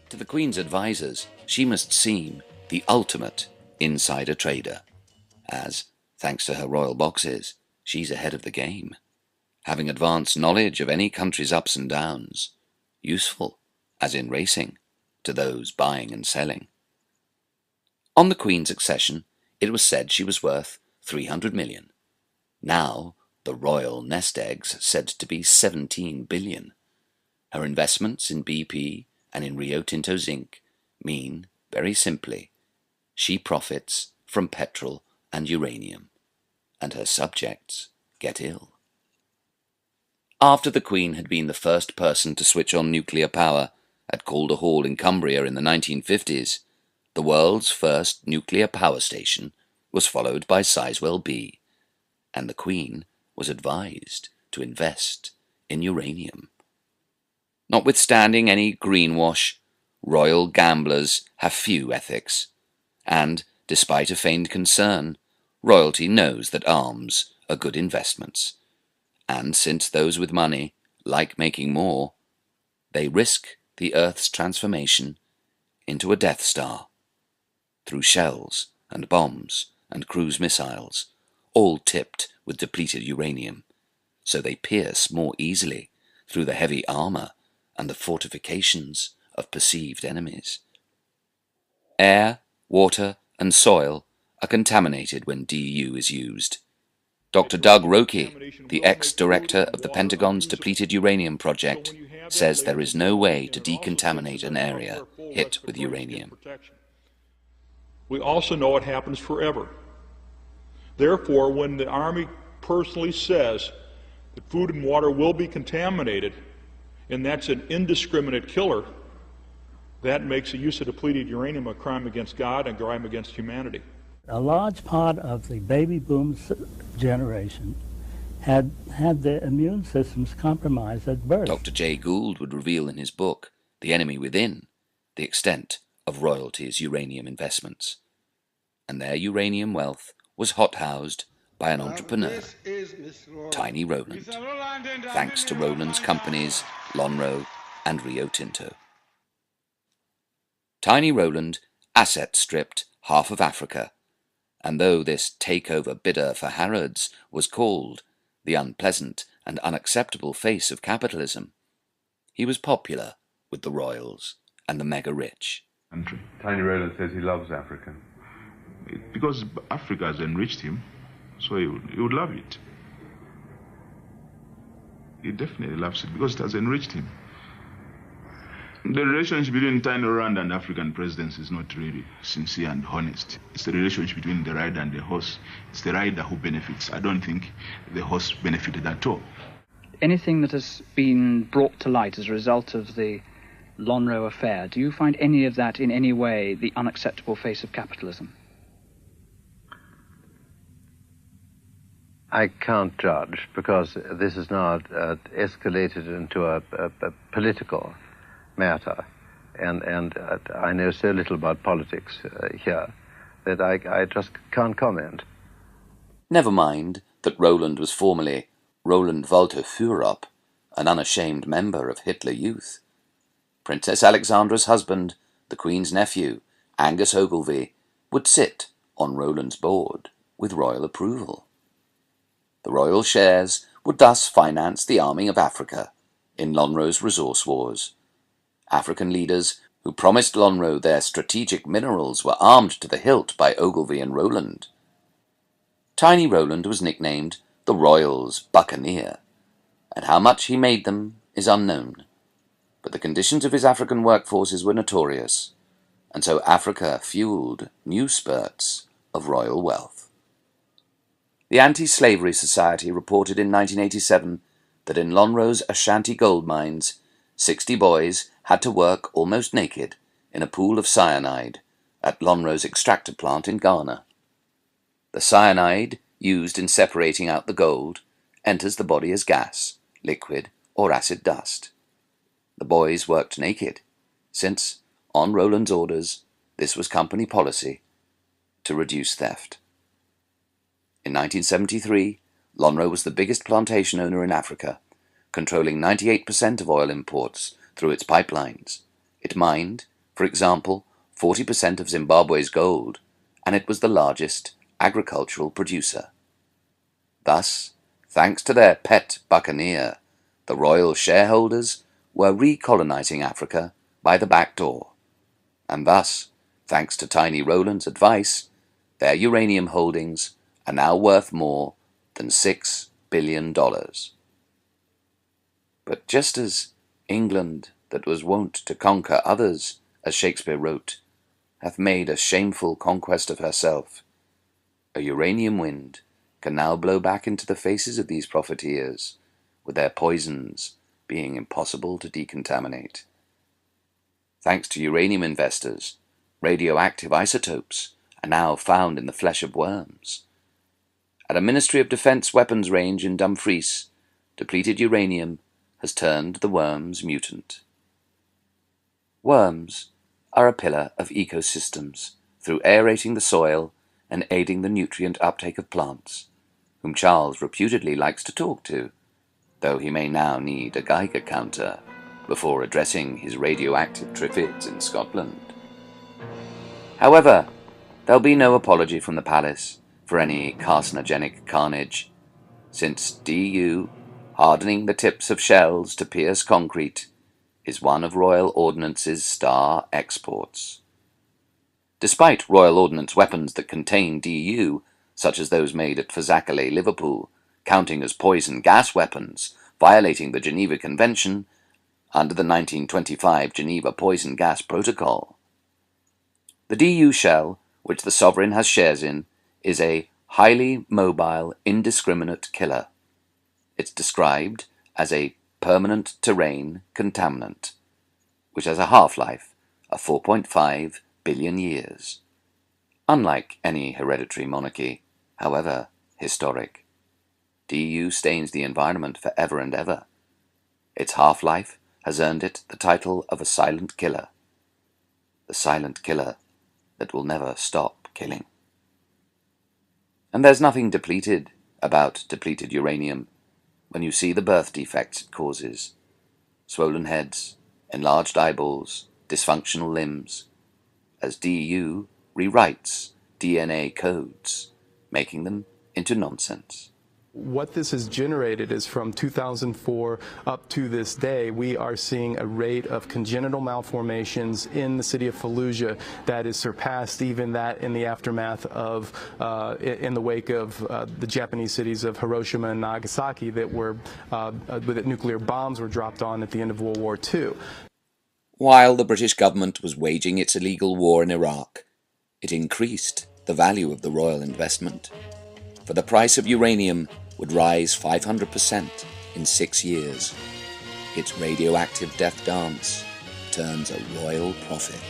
To the Queen's advisers, she must seem the ultimate insider trader, as, thanks to her royal boxes, she's ahead of the game, having advanced knowledge of any country's ups and downs, useful, as in racing, to those buying and selling. On the Queen's accession, it was said she was worth 300 million. Now, the royal nest egg's said to be 17 billion. Her investments in BP and in Rio Tinto Zinc mean, very simply, she profits from petrol and uranium, and her subjects get ill. After the Queen had been the first person to switch on nuclear power at Calder Hall in Cumbria in the 1950s, the world's first nuclear power station was followed by Sizewell B, and the Queen was advised to invest in uranium. Notwithstanding any greenwash, royal gamblers have few ethics, and, despite a feigned concern, royalty knows that arms are good investments, and since those with money like making more, they risk the Earth's transformation into a Death Star, through shells and bombs and cruise missiles, all tipped with depleted uranium, so they pierce more easily through the heavy armor and the fortifications of perceived enemies. Air, water, and soil are contaminated when DU is used. Dr. Doug Roque, the ex-director of the Pentagon's depleted uranium project, says there is no way to decontaminate an area hit with uranium. We also know it happens forever. Therefore, when the Army personally says that food and water will be contaminated, and that's an indiscriminate killer, that makes the use of depleted uranium a crime against God and a crime against humanity. A large part of the baby boom generation had their immune systems compromised at birth. Dr. Jay Gould would reveal in his book, The Enemy Within, the extent of royalty's uranium investments. And their uranium wealth was hot-housed by an entrepreneur, Tiny Rowland, thanks to Rowland's companies Lonhro and Rio Tinto. Tiny Rowland asset-stripped half of Africa, and though this takeover bidder for Harrods was called the unpleasant and unacceptable face of capitalism, he was popular with the royals and the mega-rich. Tiny Rowland says he loves Africa. Because Africa has enriched him, so he would love it. He definitely loves it because it has enriched him. The relationship between Tiny Rowland and African presidents is not really sincere and honest. It's the relationship between the rider and the horse. It's the rider who benefits. I don't think the horse benefited at all. Anything that has been brought to light as a result of the Lonhro affair, do you find any of that in any way the unacceptable face of capitalism? I can't judge because this is now escalated into a political matter, and I know so little about politics here that I just can't comment. Never mind that Rowland was formerly Roland Walter Fürop, an unashamed member of Hitler Youth. Princess Alexandra's husband, the Queen's nephew, Angus Ogilvy, would sit on Rowland's board with royal approval. The royal shares would thus finance the arming of Africa in Lonhro's resource wars. African leaders who promised Lonhro their strategic minerals were armed to the hilt by Ogilvy and Rowland. Tiny Rowland was nicknamed the Royals' Buccaneer, and how much he made them is unknown. But the conditions of his African workforces were notorious, and so Africa fueled new spurts of royal wealth. The Anti-Slavery Society reported in 1987 that in Lonhro's Ashanti gold mines, 60 boys had to work almost naked in a pool of cyanide at Lonhro's extractor plant in Ghana. The cyanide, used in separating out the gold, enters the body as gas, liquid, or acid dust. The boys worked naked, since, on Rowland's orders, this was company policy to reduce theft. In 1973, Lonhro was the biggest plantation owner in Africa, controlling 98% of oil imports through its pipelines. It mined, for example, 40% of Zimbabwe's gold, and it was the largest agricultural producer. Thus, thanks to their pet buccaneer, the royal shareholders were recolonizing Africa by the back door. And thus, thanks to Tiny Rowland's advice, their uranium holdings are now worth more than $6 billion. But just as England, that was wont to conquer others, as Shakespeare wrote, hath made a shameful conquest of herself, a uranium wind can now blow back into the faces of these profiteers, with their poisons being impossible to decontaminate. Thanks to uranium investors, radioactive isotopes are now found in the flesh of worms. At a Ministry of Defense weapons range in Dumfries, depleted uranium has turned the worms mutant. Worms are a pillar of ecosystems through aerating the soil and aiding the nutrient uptake of plants, whom Charles reputedly likes to talk to, though he may now need a Geiger counter before addressing his radioactive triffids in Scotland. However, there'll be no apology from the palace for any carcinogenic carnage, since DU, hardening the tips of shells to pierce concrete, is one of Royal Ordnance's star exports. Despite Royal Ordnance weapons that contain DU, such as those made at Fazakerley, Liverpool, counting as poison gas weapons, violating the Geneva Convention under the 1925 Geneva Poison Gas Protocol. The DU shell, which the Sovereign has shares in, is a highly mobile, indiscriminate killer. It's described as a permanent terrain contaminant, which has a half-life of 4.5 billion years. Unlike any hereditary monarchy, however historic, DU stains the environment forever and ever. Its half-life has earned it the title of a silent killer. The silent killer that will never stop killing. And there's nothing depleted about depleted uranium when you see the birth defects it causes. Swollen heads, enlarged eyeballs, dysfunctional limbs, as DU rewrites DNA codes, making them into nonsense. What this has generated is from 2004 up to this day, we are seeing a rate of congenital malformations in the city of Fallujah that is surpassed even that in the aftermath of, in the wake of the Japanese cities of Hiroshima and Nagasaki that nuclear bombs were dropped on at the end of World War II. While the British government was waging its illegal war in Iraq, it increased the value of the royal investment, for the price of uranium would rise 500% in 6 years. Its radioactive death dance turns a royal profit.